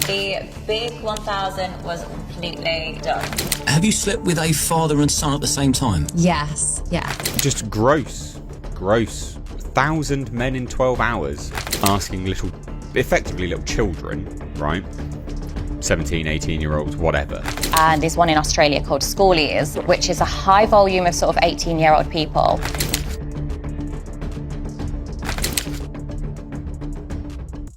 The big 1000 was completely done. Have you slept with a father and son at the same time? Yes, yeah. Just gross. 1,000 men in 12 hours asking effectively little children, right? 17, 18-year-olds, whatever. And there's one in Australia called Schoolies, which is a high volume of sort of 18-year-old people.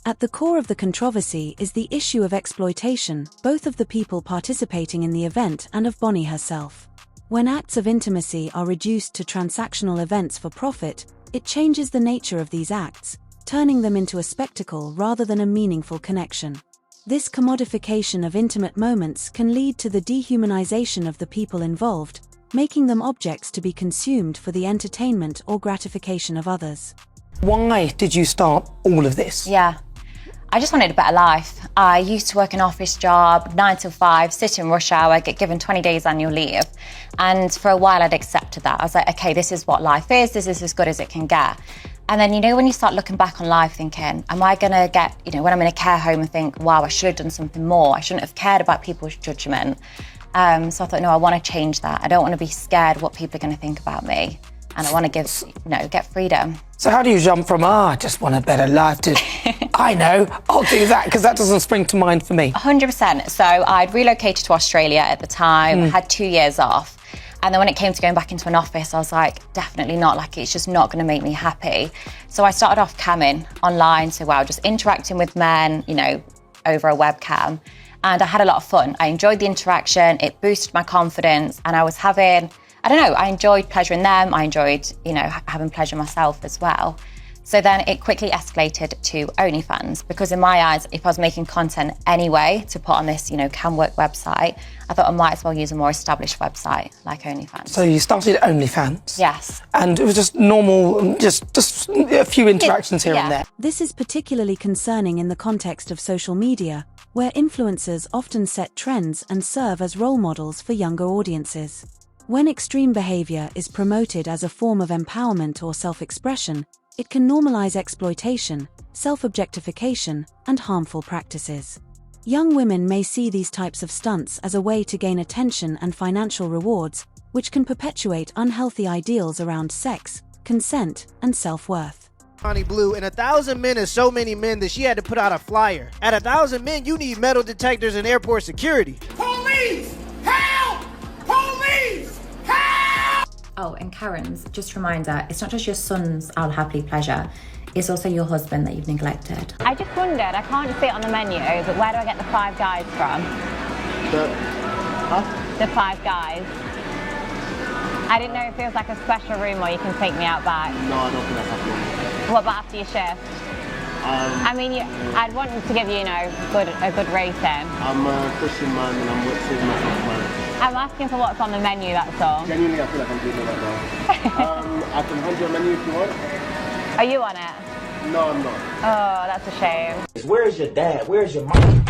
At the core of the controversy is the issue of exploitation, both of the people participating in the event and of Bonnie herself. When acts of intimacy are reduced to transactional events for profit, it changes the nature of these acts, turning them into a spectacle rather than a meaningful connection. This commodification of intimate moments can lead to the dehumanization of the people involved, making them objects to be consumed for the entertainment or gratification of others. Why did you start all of this? Yeah. I just wanted a better life. I used to work an office job, 9 till 5, sit in rush hour, get given 20 days annual leave. And for a while I'd accepted that. I was like, okay, this is what life is, this is as good as it can get. And then, when you start looking back on life thinking, am I gonna get, when I'm in a care home and think, wow, I should have done something more. I shouldn't have cared about people's judgment. So I thought, no, I wanna change that. I don't wanna be scared what people are gonna think about me. And I wanna get freedom. So how do you jump from, I just want a better life to, I know, I'll do that, because that doesn't spring to mind for me. 100%. So I'd relocated to Australia at the time, had 2 years off. And then when it came to going back into an office, I was like, definitely not, it's just not gonna make me happy. So I started off camming online, so just interacting with men, over a webcam. And I had a lot of fun. I enjoyed the interaction, it boosted my confidence, and I was having, I enjoyed pleasuring them, I enjoyed, having pleasure myself as well. So then it quickly escalated to OnlyFans, because in my eyes, if I was making content anyway to put on this, CamWork website, I thought I might as well use a more established website like OnlyFans. So you started OnlyFans? Yes. And it was just normal, just a few interactions here and there? This is particularly concerning in the context of social media, where influencers often set trends and serve as role models for younger audiences. When extreme behavior is promoted as a form of empowerment or self-expression, it can normalize exploitation, self-objectification, and harmful practices. Young women may see these types of stunts as a way to gain attention and financial rewards, which can perpetuate unhealthy ideals around sex, consent, and self-worth. Bonnie Blue, and 1,000 men is so many men that she had to put out a flyer. At 1,000 men, you need metal detectors and airport security. Police! Help! Police! Help! Oh, and Karen's, just a reminder, it's not just your son's I'll happily pleasure, it's also your husband that you've neglected. I just wondered, I can't see it on the menu, but where do I get the 5 guys from? The 5 guys. I didn't know if it was like a special room or you can take me out back. No, I don't think that's happening. What about after your shift? I'd want to give you, a good rating. I'm a Christian man and I'm saving myself marriage. I'm asking for what's on the menu, that's all. Genuinely, I feel like I'm doing it right now. I can hand you a menu if you want. Are you on it? No, I'm not. Oh, that's a shame. Where is your dad? Where is your mom?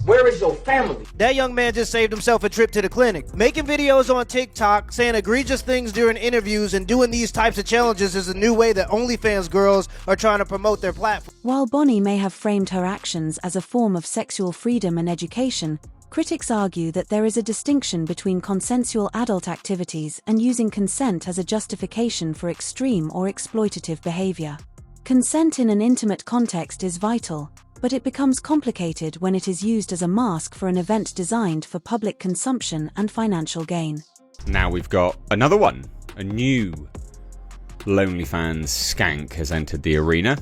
Where is your family? That young man just saved himself a trip to the clinic. Making videos on TikTok, saying egregious things during interviews, and doing these types of challenges is a new way that OnlyFans girls are trying to promote their platform. While Bonnie may have framed her actions as a form of sexual freedom and education, critics argue that there is a distinction between consensual adult activities and using consent as a justification for extreme or exploitative behavior. Consent in an intimate context is vital, but it becomes complicated when it is used as a mask for an event designed for public consumption and financial gain. Now we've got another one. A new LonelyFans skank has entered the arena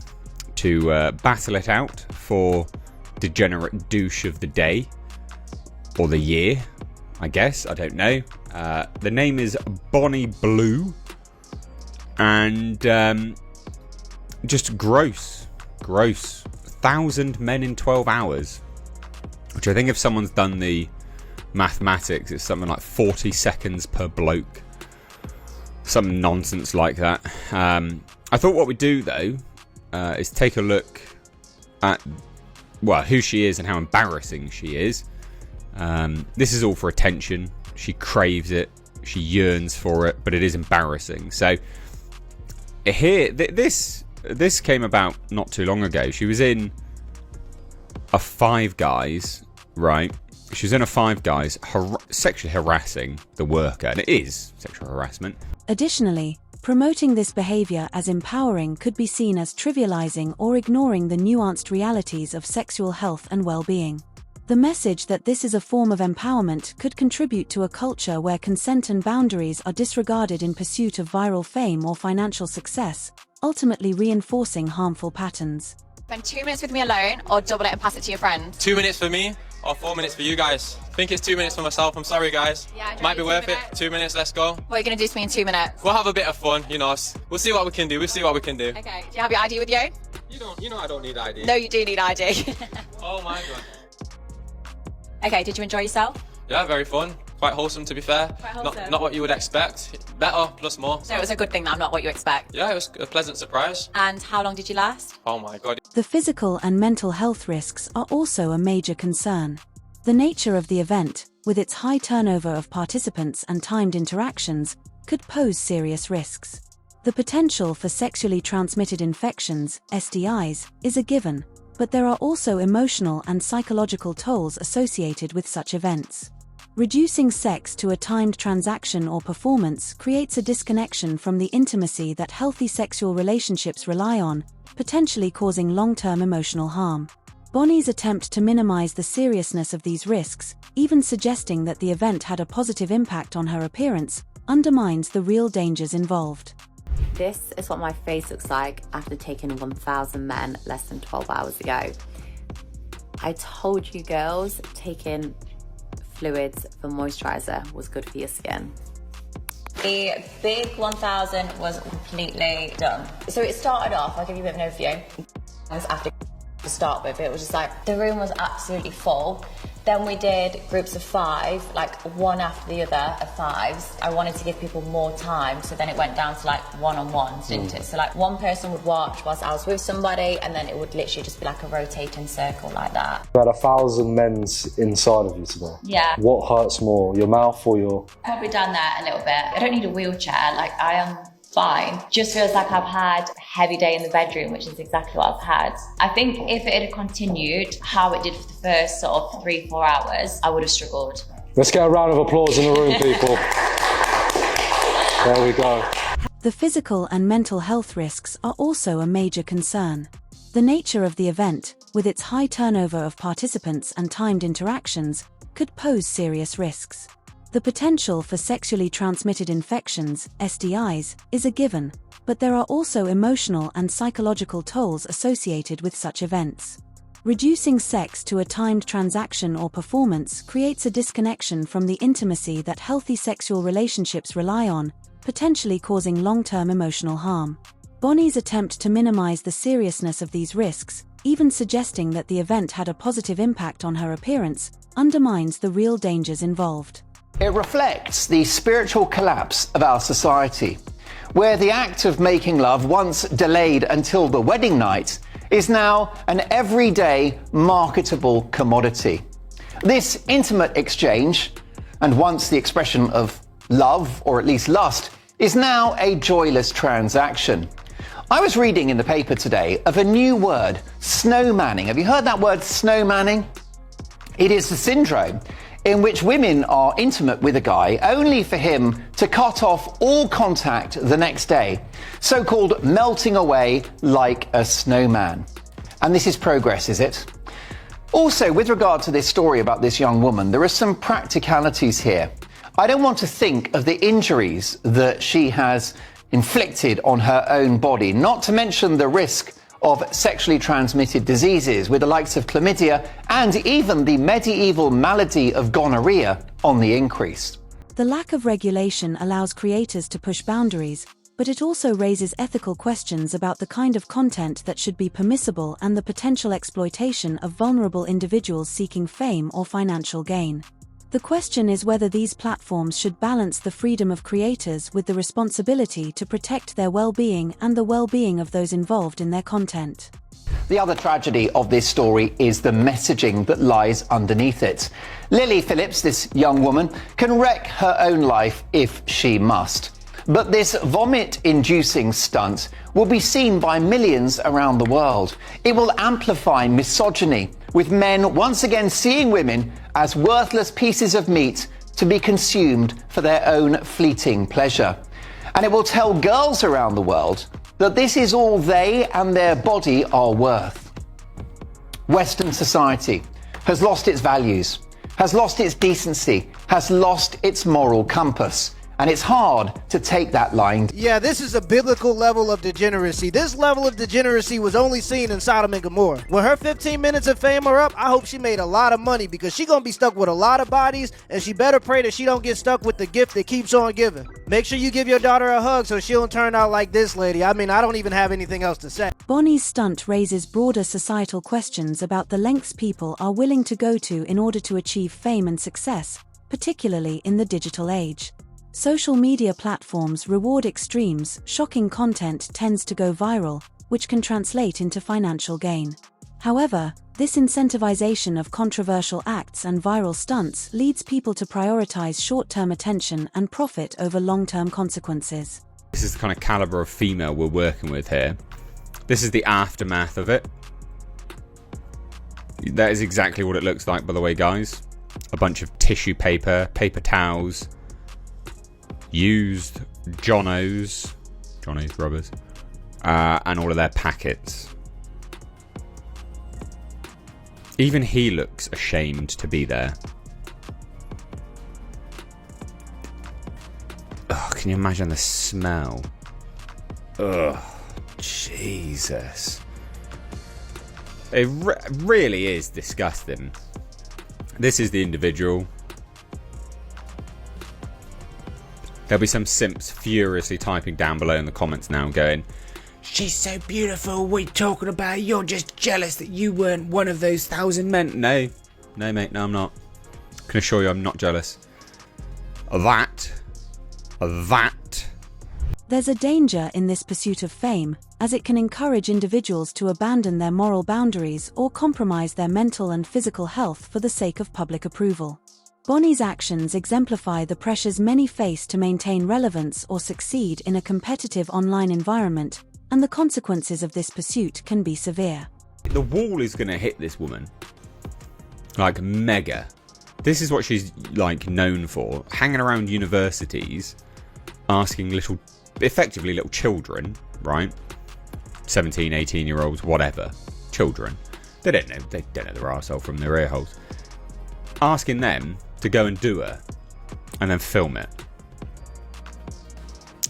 to battle it out for degenerate douche of the day. Or the year, I guess. I don't know. The name is Bonnie Blue. And just gross. 1,000 men in 12 hours. Which I think if someone's done the mathematics, it's something like 40 seconds per bloke. Some nonsense like that. I thought what we'd do, though, is take a look at, who she is and how embarrassing she is. This is all for attention. She craves it. She yearns for it, but it is embarrassing. So here, this this came about not too long ago. She was in a Five Guys, right? She was in a Five Guys sexually harassing the worker, and it is sexual harassment. Additionally, promoting this behavior as empowering could be seen as trivializing or ignoring the nuanced realities of sexual health and well-being. The message that this is a form of empowerment could contribute to a culture where consent and boundaries are disregarded in pursuit of viral fame or financial success, ultimately reinforcing harmful patterns. Spend 2 minutes with me alone or double it and pass it to your friend. 2 minutes for me or 4 minutes for you guys. I think it's 2 minutes for myself. I'm sorry, guys. Yeah, might be worth it. 2 minutes, let's go. What are you going to do to me in 2 minutes? We'll have a bit of fun, you know. We'll see what we can do. Okay, do you have your ID with you? You know I don't need ID. No, you do need ID. Oh my god. Okay, did you enjoy yourself? Yeah, very fun. Quite wholesome, to be fair. Quite wholesome. Not what you would expect. Better, plus more. So it was a good thing that I'm not what you expect. Yeah, it was a pleasant surprise. And how long did you last? Oh my god. The physical and mental health risks are also a major concern. The nature of the event, with its high turnover of participants and timed interactions, could pose serious risks. The potential for sexually transmitted infections, STIs, is a given, but there are also emotional and psychological tolls associated with such events. Reducing sex to a timed transaction or performance creates a disconnection from the intimacy that healthy sexual relationships rely on, potentially causing long-term emotional harm. Bonnie's attempt to minimize the seriousness of these risks, even suggesting that the event had a positive impact on her appearance, undermines the real dangers involved. This is what my face looks like after taking 1,000 men less than 12 hours ago. I told you girls, taking fluids for moisturizer was good for your skin. The big 1000 was completely done. So it started off, I'll give you a bit of an overview. It was after to start with, it was just like the room was absolutely full. Then we did groups of 5, like one after the other of 5s. I wanted to give people more time, so then it went down to like one-on-ones, didn't it? So like one person would watch whilst I was with somebody, and then it would literally just be like a rotating circle like that. You had 1,000 men's inside of you today. Yeah. What hurts more, your mouth or your... Probably down there a little bit. I don't need a wheelchair, like I am fine. Just feels like I've had a heavy day in the bedroom, which is exactly what I've had. I think if it had continued how it did for the first sort of 3-4 hours, I would have struggled. Let's get a round of applause in the room, people. There we go. The physical and mental health risks are also a major concern. The nature of the event, with its high turnover of participants and timed interactions, could pose serious risks. The potential for sexually transmitted infections, STIs, is a given, but there are also emotional and psychological tolls associated with such events. Reducing sex to a timed transaction or performance creates a disconnection from the intimacy that healthy sexual relationships rely on, potentially causing long-term emotional harm. Bonnie's attempt to minimize the seriousness of these risks, even suggesting that the event had a positive impact on her appearance, undermines the real dangers involved. It reflects the spiritual collapse of our society, where the act of making love, once delayed until the wedding night, is now an everyday marketable commodity. This intimate exchange, and once the expression of love, or at least lust, is now a joyless transaction. I was reading in the paper today of a new word, snowmanning. Have you heard that word, snowmanning? It is the syndrome in which women are intimate with a guy only for him to cut off all contact the next day, so-called melting away like a snowman. And this is progress, is it? Also, with regard to this story about this young woman, there are some practicalities here. I don't want to think of the injuries that she has inflicted on her own body, not to mention the risk of sexually transmitted diseases with the likes of chlamydia and even the medieval malady of gonorrhea on the increase. The lack of regulation allows creators to push boundaries, but it also raises ethical questions about the kind of content that should be permissible and the potential exploitation of vulnerable individuals seeking fame or financial gain. The question is whether these platforms should balance the freedom of creators with the responsibility to protect their well-being and the well-being of those involved in their content. The other tragedy of this story is the messaging that lies underneath it. Lily Phillips, this young woman, can wreck her own life if she must. But this vomit-inducing stunt will be seen by millions around the world. It will amplify misogyny, with men once again seeing women as worthless pieces of meat to be consumed for their own fleeting pleasure. And it will tell girls around the world that this is all they and their body are worth. Western society has lost its values, has lost its decency, has lost its moral compass. And it's hard to take that line. Yeah, this is a biblical level of degeneracy. This level of degeneracy was only seen in Sodom and Gomorrah. When her 15 minutes of fame are up, I hope she made a lot of money, because she gonna be stuck with a lot of bodies, and she better pray that she don't get stuck with the gift that keeps on giving. Make sure you give your daughter a hug so she don't turn out like this lady. I mean, I don't even have anything else to say. Bonnie's stunt raises broader societal questions about the lengths people are willing to go to in order to achieve fame and success, particularly in the digital age. Social media platforms reward extremes. Shocking content tends to go viral, which can translate into financial gain. However, this incentivization of controversial acts and viral stunts leads people to prioritize short-term attention and profit over long-term consequences. This is the kind of caliber of female we're working with here. This is the aftermath of it. That is exactly what it looks like, by the way, guys. A bunch of tissue paper, paper towels, used Johnno's rubbers, and all of their packets. Even he looks ashamed to be there. Ugh, can you imagine the smell? Ugh, Jesus. It really is disgusting. This is the individual. There'll be some simps furiously typing down below in the comments now going, "She's so beautiful, what are you talking about? You're just jealous that you weren't one of those 1,000 men." No, mate, no, I'm not. I can assure you I'm not jealous. That. There's a danger in this pursuit of fame, as it can encourage individuals to abandon their moral boundaries or compromise their mental and physical health for the sake of public approval. Bonnie's actions exemplify the pressures many face to maintain relevance or succeed in a competitive online environment, and the consequences of this pursuit can be severe. The wall is going to hit this woman. Like, mega. This is what she's, like, known for. Hanging around universities, asking effectively little children, right? 17, 18-year-olds, whatever. Children. They don't know their arsehole from their ear holes. Asking them to go and do her, and then film it.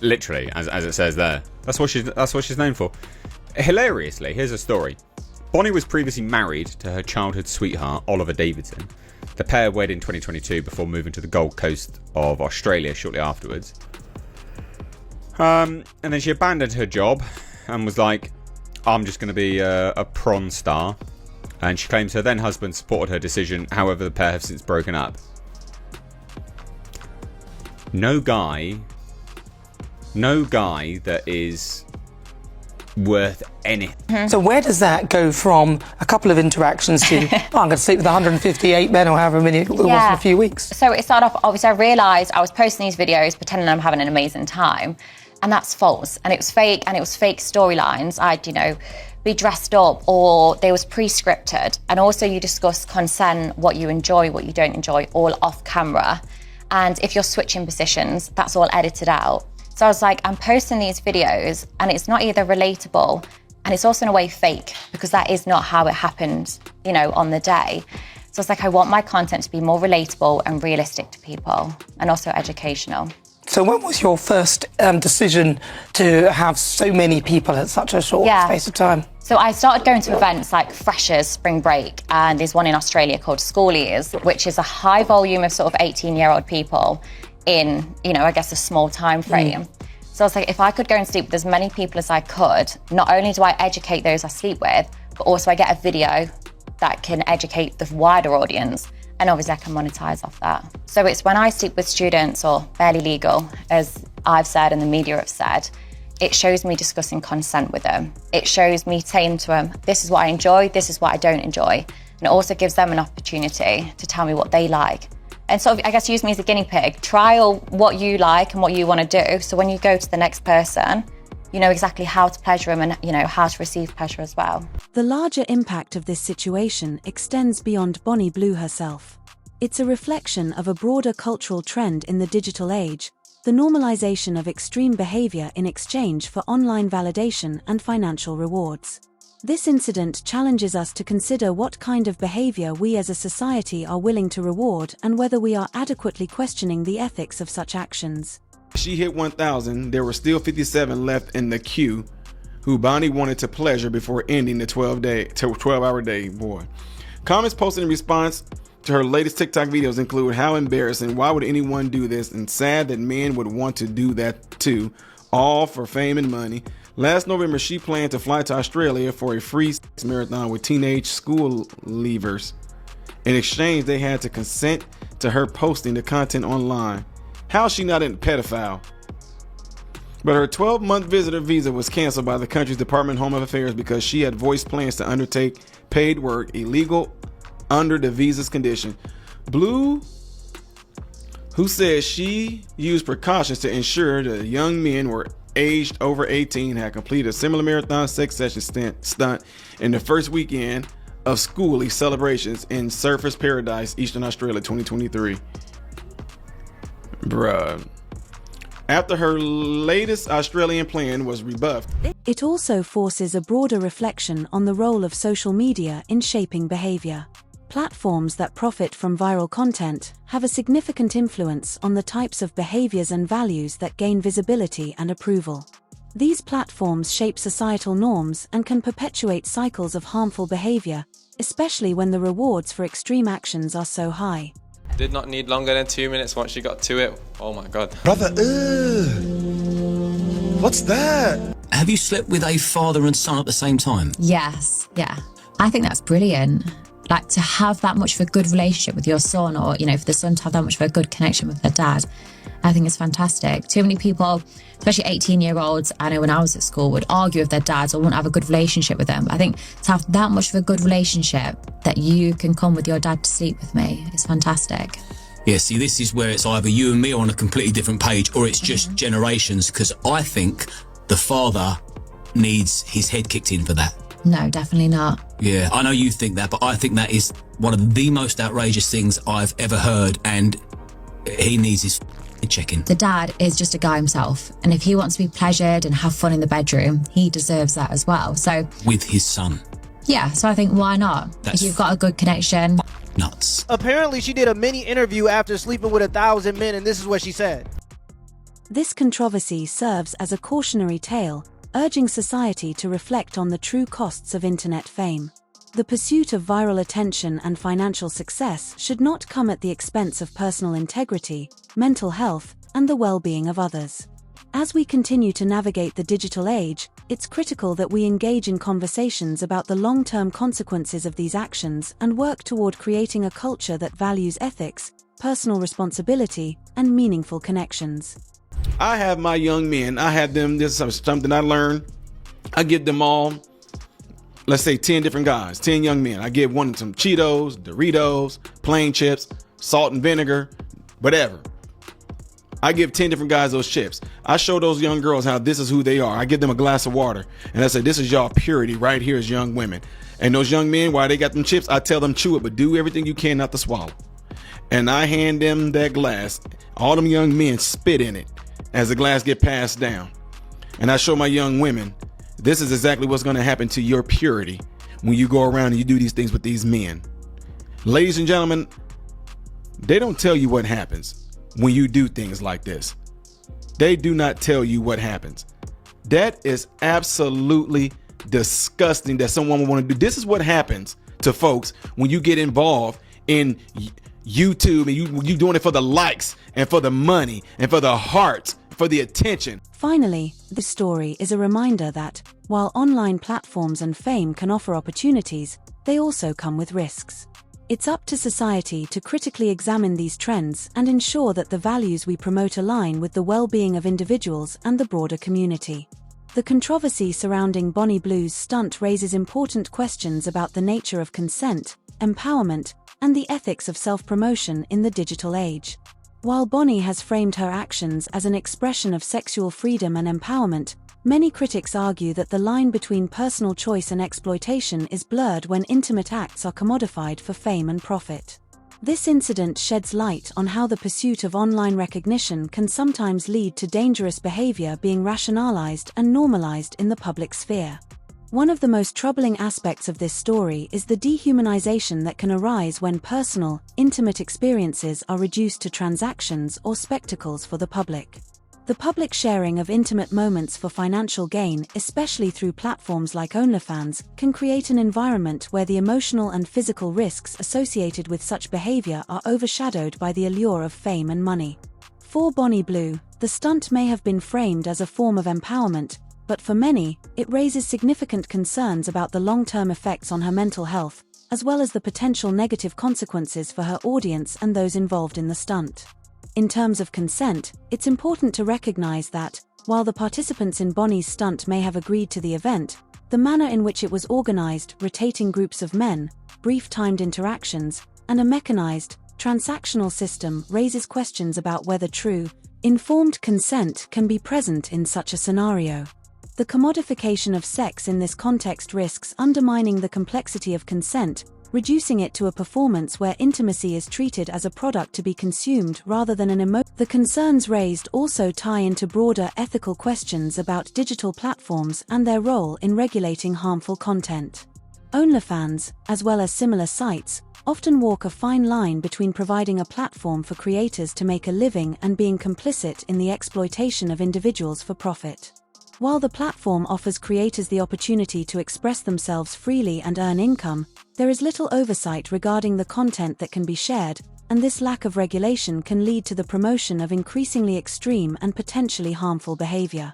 Literally, as it says there. That's what she's known for. Hilariously, here's a story. Bonnie was previously married to her childhood sweetheart, Oliver Davidson. The pair wed in 2022 before moving to the Gold Coast of Australia shortly afterwards. And then she abandoned her job and was like, "I'm just going to be a prawn star." And she claims her then husband supported her decision. However, the pair have since broken up. No guy that is worth anything. So where does that go from a couple of interactions to, I'm going to sleep with 158 men or however many it was in a few weeks? So it started off, obviously I realised I was posting these videos pretending I'm having an amazing time, and that's false, and it was fake, and it was fake storylines. I'd, be dressed up, or they was pre-scripted, and also you discuss consent, what you enjoy, what you don't enjoy, all off camera. And if you're switching positions, that's all edited out. So I was like, I'm posting these videos and it's not either relatable, and it's also in a way fake, because that is not how it happened, on the day. So it's like, I want my content to be more relatable and realistic to people, and also educational. So when was your first decision to have so many people at such a short space of time? So I started going to events like Freshers, Spring Break, and there's one in Australia called Schoolies, which is a high volume of sort of 18-year-old people in, I guess a small time frame. So I was like, if I could go and sleep with as many people as I could, not only do I educate those I sleep with, but also I get a video that can educate the wider audience. And obviously I can monetize off that. So it's when I sleep with students, or barely legal, as I've said and the media have said, it shows me discussing consent with them. It shows me saying to them, this is what I enjoy, this is what I don't enjoy. And it also gives them an opportunity to tell me what they like. and sort of, I guess, use me as a guinea pig. Trial what you like and what you want to do. So when you go to the next person, you know exactly how to pleasure them and, you know, how to receive pleasure as well. The larger impact of this situation extends beyond Bonnie Blue herself. It's a reflection of a broader cultural trend in the digital age, the normalization of extreme behavior in exchange for online validation and financial rewards. This incident challenges us to consider what kind of behavior we as a society are willing to reward and whether we are adequately questioning the ethics of such actions. She hit 1,000. There were still 57 left in the queue who Bonnie wanted to pleasure before ending the 12-hour day. Boy. Comments posted in response to her latest TikTok videos include how embarrassing, why would anyone do this, and sad that men would want to do that too, all for fame and money. Last November, she planned to fly to Australia for a free marathon with teenage school leavers. In exchange, they had to consent to her posting the content online. How is she not a pedophile? But her 12-month visitor visa was canceled by the country's Department of Home Affairs because she had voiced plans to undertake paid work, illegal under the visa's condition. Blue, who says she used precautions to ensure the young men were aged over 18, had completed a similar marathon sex session stunt in the first weekend of schooly celebrations in Surfers Paradise, Eastern Australia, 2023. Bruh. After her latest Australian plan was rebuffed. It also forces a broader reflection on the role of social media in shaping behavior. Platforms that profit from viral content have a significant influence on the types of behaviors and values that gain visibility and approval. These platforms shape societal norms and can perpetuate cycles of harmful behavior, especially when the rewards for extreme actions are so high. Did not need longer than 2 minutes once she got to it. Oh my God. Brother, what's that? Have you slept with a father and son at the same time? Yes, yeah. I think that's brilliant. Like, to have that much of a good relationship with your son, or, you know, for the son to have that much of a good connection with their dad, I think it's fantastic. Too many people, especially 18-year-olds, I know when I was at school, would argue with their dads or wouldn't have a good relationship with them. I think to have that much of a good relationship that you can come with your dad to sleep with me is fantastic. Yeah, see, this is where it's either you and me on a completely different page, or it's just generations, because I think the father needs his head kicked in for that. No, definitely not. Yeah, I know you think that, but I think that is one of the most outrageous things I've ever heard, and he needs his check-in. The dad is just a guy himself, and if he wants to be pleasured and have fun in the bedroom, he deserves that as well. So with his son. Yeah, so I think why not? If you've got a good connection. Nuts. Apparently, she did a mini interview after sleeping with 1,000 men, and this is what she said. This controversy serves as a cautionary tale, urging society to reflect on the true costs of internet fame. The pursuit of viral attention and financial success should not come at the expense of personal integrity, mental health, and the well-being of others. As we continue to navigate the digital age, it's critical that we engage in conversations about the long-term consequences of these actions and work toward creating a culture that values ethics, personal responsibility, and meaningful connections. I have my young men. I had them. This is something I learned. I give them all, let's say 10 different guys, 10 young men. I give one some Cheetos, Doritos, plain chips, salt and vinegar, whatever. I give 10 different guys those chips. I show those young girls how this is who they are. I give them a glass of water. And I say, this is y'all purity right here as young women. And those young men, while they got them chips, I tell them chew it, but do everything you can not to swallow. And I hand them that glass. All them young men spit in it as the glass get passed down. And I show my young women, this is exactly what's going to happen to your purity when you go around and you do these things with these men. Ladies and gentlemen, they don't tell you what happens when you do things like this. They do not tell you what happens. That is absolutely disgusting that someone would want to do. This is what happens to folks when you get involved in YouTube and you doing it for the likes and for the money and for the hearts, for the attention. Finally, this story is a reminder that, while online platforms and fame can offer opportunities, they also come with risks. It's up to society to critically examine these trends and ensure that the values we promote align with the well-being of individuals and the broader community. The controversy surrounding Bonnie Blue's stunt raises important questions about the nature of consent, empowerment, and the ethics of self-promotion in the digital age. While Bonnie has framed her actions as an expression of sexual freedom and empowerment, many critics argue that the line between personal choice and exploitation is blurred when intimate acts are commodified for fame and profit. This incident sheds light on how the pursuit of online recognition can sometimes lead to dangerous behavior being rationalized and normalized in the public sphere. One of the most troubling aspects of this story is the dehumanization that can arise when personal, intimate experiences are reduced to transactions or spectacles for the public. The public sharing of intimate moments for financial gain, especially through platforms like OnlyFans, can create an environment where the emotional and physical risks associated with such behavior are overshadowed by the allure of fame and money. For Bonnie Blue, the stunt may have been framed as a form of empowerment, but for many, it raises significant concerns about the long-term effects on her mental health, as well as the potential negative consequences for her audience and those involved in the stunt. In terms of consent, it's important to recognize that, while the participants in Bonnie's stunt may have agreed to the event, the manner in which it was organized, rotating groups of men, brief timed interactions, and a mechanized, transactional system raises questions about whether true, informed consent can be present in such a scenario. The commodification of sex in this context risks undermining the complexity of consent, reducing it to a performance where intimacy is treated as a product to be consumed rather than an emotion. The concerns raised also tie into broader ethical questions about digital platforms and their role in regulating harmful content. OnlyFans, as well as similar sites, often walk a fine line between providing a platform for creators to make a living and being complicit in the exploitation of individuals for profit. While the platform offers creators the opportunity to express themselves freely and earn income, there is little oversight regarding the content that can be shared, and this lack of regulation can lead to the promotion of increasingly extreme and potentially harmful behavior.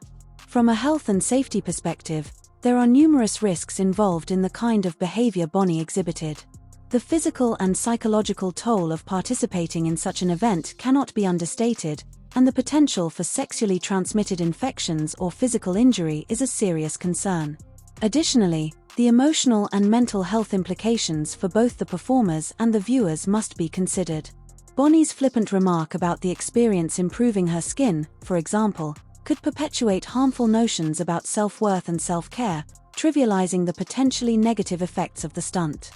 From a health and safety perspective, there are numerous risks involved in the kind of behavior Bonnie exhibited. The physical and psychological toll of participating in such an event cannot be understated, and the potential for sexually transmitted infections or physical injury is a serious concern. Additionally, the emotional and mental health implications for both the performers and the viewers must be considered. Bonnie's flippant remark about the experience improving her skin, for example, could perpetuate harmful notions about self-worth and self-care, trivializing the potentially negative effects of the stunt.